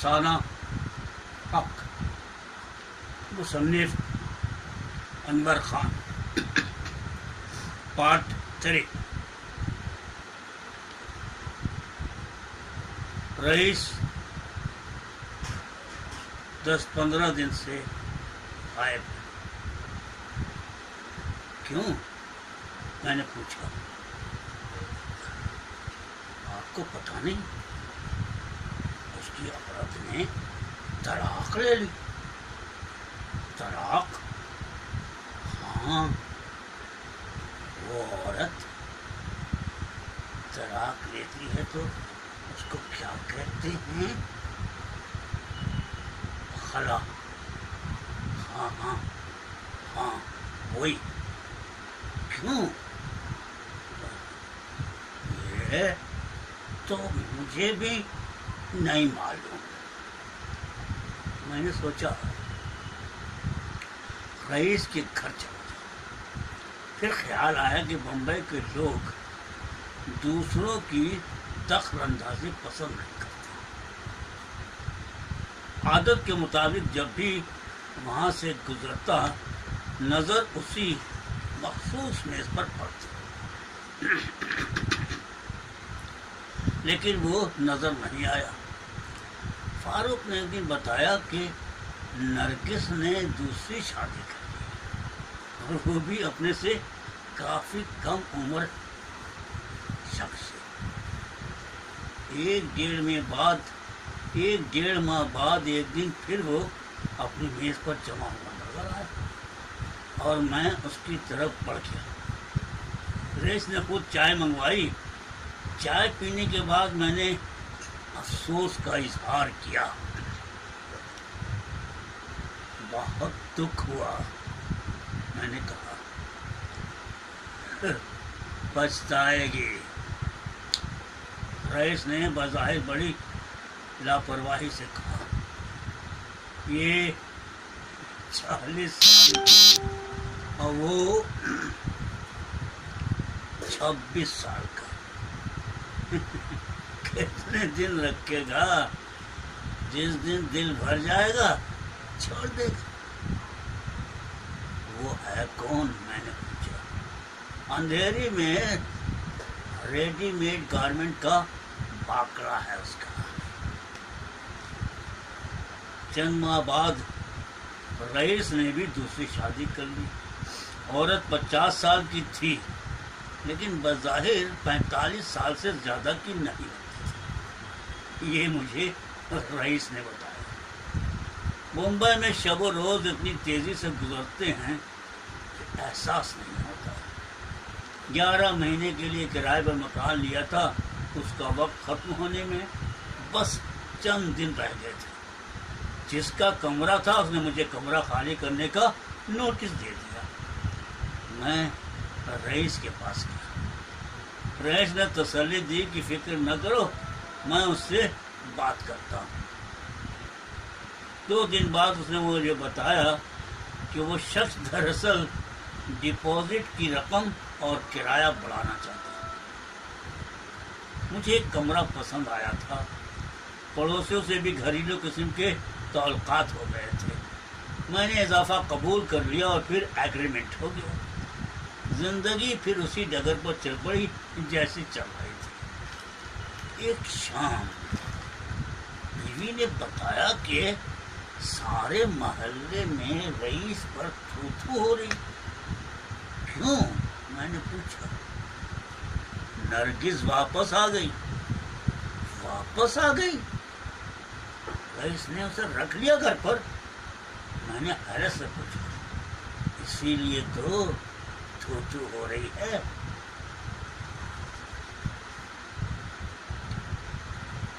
افسانہ حق، مصنف انور خان، پارٹ 3۔ رئیس 10-15 دن سے غائب ہے۔ کیوں؟ میں نے پوچھا۔ آپ کو پتہ نہیں؟ اس کی عورت نے طلاق لے لی۔ طلاق؟ ہاں، وہ عورت طلاق لیتی ہے تو اس کو کیا کہتے ہیں؟ خلا۔ ہاں ہاں ہاں، وہی۔ کیوں؟ یہ تو مجھے بھی نہیں معلوم۔ میں نے سوچا رئیس کے گھر چلا جاؤں۔ پھر خیال آیا کہ بمبئی کے لوگ دوسروں کی دخل اندازی پسند نہیں کرتے۔ عادت کے مطابق جب بھی وہاں سے گزرتا نظر اسی مخصوص میز پر پڑتی، لیکن وہ نظر نہیں آیا۔ فاروق نے ایک دن بتایا کہ نرگس نے دوسری شادی کر لی، اور وہ بھی اپنے سے کافی کم عمر شخص سے۔ ایک ڈیڑھ ماہ بعد ایک دن پھر وہ اپنی میز پر جمع ہوا نظر آیا اور میں اس کی طرف بڑھ گیا۔ رئیس نے خود چائے منگوائی۔ چائے پینے کے بعد میں نے افسوس کا اظہار کیا۔ بہت دکھ ہوا، میں نے کہا۔ پچھتائے گی۔ رئیس نے بظاہر بڑی لاپرواہی سے کہا۔ یہ 40 سال اور وہ 26 سال کا، کتنے دن رکھے گا؟ جس دن دل بھر جائے گا چھوڑ دے گا۔ وہ ہے کون؟ میں نے پوچھا۔ اندھیری میں ریڈی میڈ گارمنٹ کا باکڑا ہے اس کا۔ چند ماہ بعد رئیس نے بھی دوسری شادی کر لی۔ عورت 50 سال کی تھی، لیکن بظاہر 45 سال سے زیادہ کی نہیں لگتی تھی۔ یہ مجھے رئیس نے بتایا۔ ممبئی میں شب و روز اتنی تیزی سے گزرتے ہیں کہ احساس نہیں ہوتا۔ 11 مہینے کے لیے کرائے پر مکان لیا تھا، اس کا وقت ختم ہونے میں بس چند دن رہ گئے تھے۔ جس کا کمرہ تھا اس نے مجھے کمرہ خالی کرنے کا نوٹس دے دیا۔ میں رئیس کے پاس گیا۔ رئیس نے تسلی دی کہ فکر نہ کرو، میں اس سے بات کرتا ہوں۔ 2 دن بعد اس نے مجھے بتایا کہ وہ شخص دراصل ڈپازٹ کی رقم اور کرایہ بڑھانا چاہتا ہے۔ مجھے ایک کمرہ پسند آیا تھا۔ پڑوسیوں سے بھی گھریلو قسم کے تعلقات ہو گئے تھے۔ میں نے اضافہ قبول کر لیا اور پھر ایگریمنٹ ہو گیا۔ زندگی پھر اسی ڈگر پر چل پڑی جیسی چل رہی تھی۔ ایک شام بیوی نے بتایا کہ سارے محلے میں رئیس پر تھو تھو ہو رہی۔ کیوں؟ میں نے پوچھا۔ نرگس واپس آ گئی۔ واپس آ گئی؟ رئیس نے اسے رکھ لیا گھر پر؟ میں نے حیرت سے پوچھا۔ اسی لیے تو تھو تھو ہو رہی ہے۔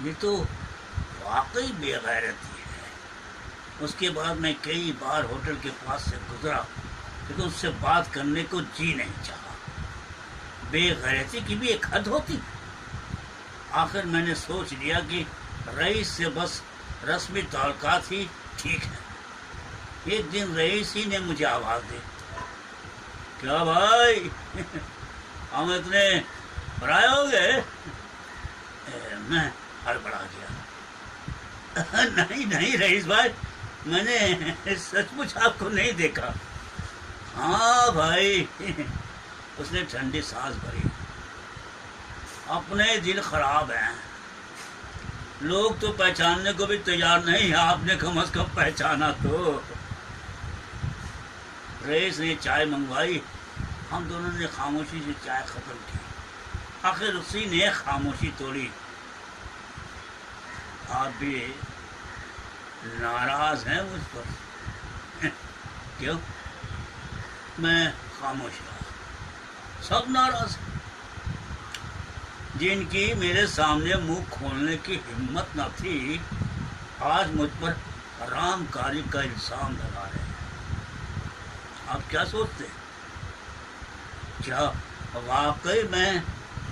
یہ تو واقعی بے غیرتی ہے۔ اس کے بعد میں کئی بار ہوٹل کے پاس سے گزرا، لیکن اس سے بات کرنے کو جی نہیں چاہا۔ بے غیرتی کی بھی ایک حد ہوتی۔ آخر میں نے سوچ لیا کہ رئیس سے بس رسمی تعلقات ہی ٹھیک ہے۔ ایک دن رئیس ہی نے مجھے آواز دی۔ کیا بھائی، ہم اتنے پرائے ہو گئے؟ میں ہڑبڑا گیا۔ نہیں نہیں رئیس بھائی، میں نے سچ مچ آپ کو نہیں دیکھا. ہاں بھائی، اس نے ٹھنڈی سانس بھری. اپنے دل خراب ہیں، لوگ تو پہچاننے کو بھی تیار نہیں، آپ نے کم از کم پہچانا تو. رئیس نے چائے منگوائی. ہم دونوں نے خاموشی سے چائے ختم کی. آخر اسی نے خاموشی توڑی. آپ بھی ناراض ہیں مجھ پر؟ کیوں؟ میں خاموش رہا. سب ناراض ہیں. جن کی میرے سامنے منہ کھولنے کی ہمت نہ تھی، آج مجھ پر حرام کاری کا الزام لگا رہے ہیں. آپ کیا سوچتے ہیں؟ کیا واقعی میں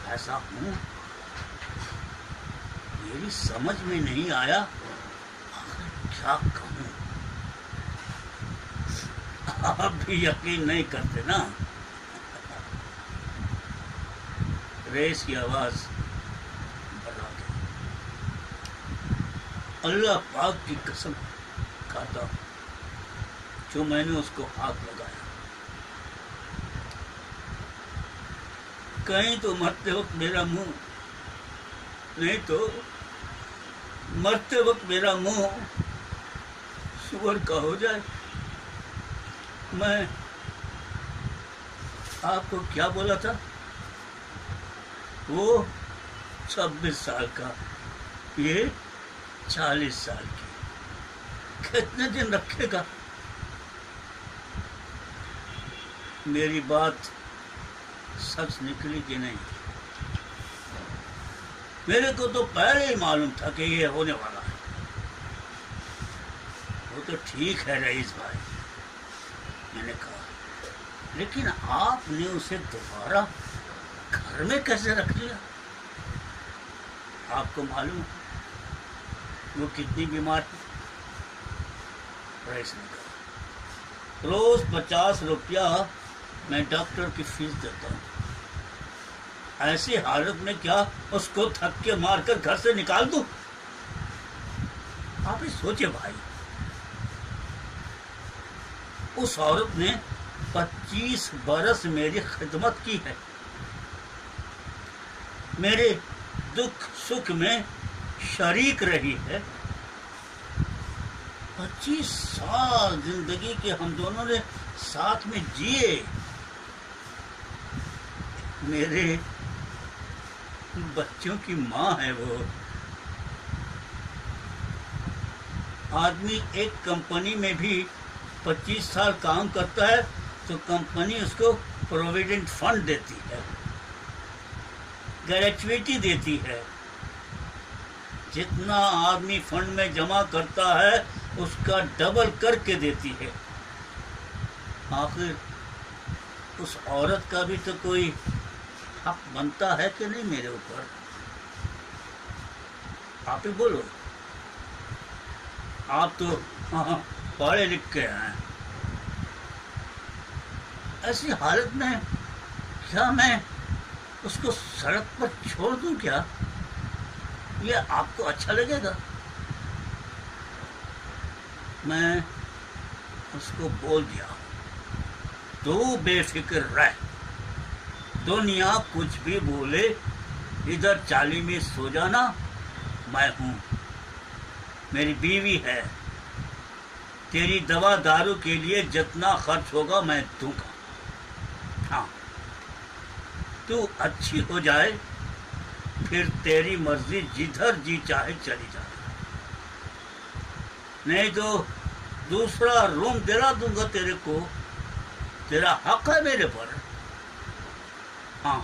ایسا ہوں؟ میری سمجھ میں نہیں آیا. آخر کیا کہوں؟ آپ بھی یقین نہیں کرتے نا. ریس کی آواز بڑھا گئی. اللہ پاک کی قسم کھاتا ہوں جو میں نے اس کو ہاتھ لگایا. کہیں تو مرتے وقت میرا منہ، نہیں تو مرتے وقت میرا منہ سور کا ہو جائے. میں آپ کو کیا بولا تھا؟ وہ 26 سال کا، یہ 40 سال کی. کتنے دن رکھے گا؟ میری بات سچ نکلی کہ نہیں؟ میرے کو تو پہلے ہی معلوم تھا کہ یہ ہونے والا ہے. وہ تو ٹھیک ہے رئیس بھائی، میں نے کہا، لیکن آپ نے اسے دوبارہ گھر میں کیسے رکھ لیا؟ آپ کو معلوم ہے وہ کتنی بیمار تھی؟ رئیس نے کہا، روز 50 روپیہ میں ڈاکٹر کی فیس دیتا ہوں. ایسی حالت میں کیا اس کو تھکے مار کر گھر سے نکال دوں؟ آپ ہی سوچے بھائی، اس عورت نے 25 برس میری خدمت کی ہے، میرے دکھ سکھ میں شریک رہی ہے. 25 سال زندگی کے ہم دونوں نے ساتھ میں جیے. میرے بچوں کی ماں ہے وہ. آدمی ایک کمپنی میں بھی 25 سال کام کرتا ہے تو کمپنی اس کو پروویڈنٹ فنڈ دیتی ہے، گریچویٹی دیتی ہے. جتنا آدمی فنڈ میں جمع کرتا ہے اس کا ڈبل کر کے دیتی ہے. آخر اس عورت کا بھی تو کوئی حق بنتا ہے کہ نہیں میرے اوپر؟ آپ ہی بولو. آپ تو پڑھے لکھے ہیں. ایسی حالت میں کیا میں اس کو سڑک پر چھوڑ دوں کیا؟ یہ آپ کو اچھا لگے گا؟ میں اس کو بول دیا، تو بے فکر رہ، دنیا کچھ بھی بولے، ادھر چالی میں سو جانا. میں ہوں، میری بیوی ہے. تیری دوا دارو کے لیے جتنا خرچ ہوگا میں دوں گا. ہاں، تو اچھی ہو جائے پھر تیری مرضی، جدھر جی چاہے چلی جا. نہیں تو دوسرا روم دلا دوں گا تیرے کو. تیرا حق ہے میرے پر. ہاں،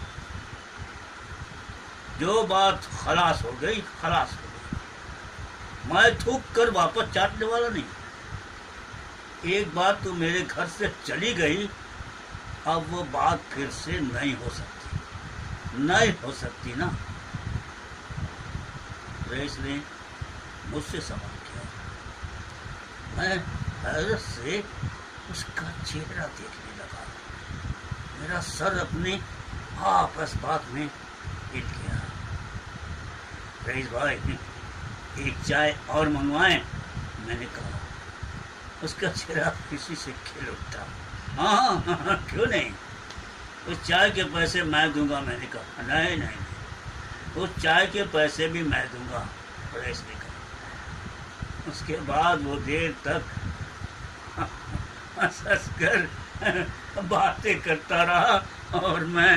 جو بات خلاص ہو گئی خلاص ہو گئی. میں تھوک کر واپس چاٹنے والا نہیں. ایک بات تو میرے گھر سے چلی گئی، اب وہ بات پھر سے نہیں ہو سکتی. نہیں ہو سکتی نا. رئیس نے مجھ سے سوال کیا. میں حیرت سے اس کا چہرہ دیکھنے لگا. میرا سر اپنے آپ اس بات میں ہل گیا. رئیس بھائی، ایک چائے اور منگوائیں؟ میں نے کہا۔ اس کا چہرہ خوشی سے کھل اٹھا۔ ہاں ہاں کیوں نہیں، اس چائے کے پیسے میں دوں گا۔ میں نے کہا نہیں نہیں نہیں، اس چائے کے پیسے بھی میں دوں گا، رئیس نے کہا۔ اس کے بعد وہ دیر تک ہنس ہنس کر باتیں کرتا رہا اور میں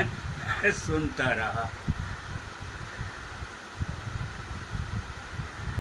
سنتا رہا۔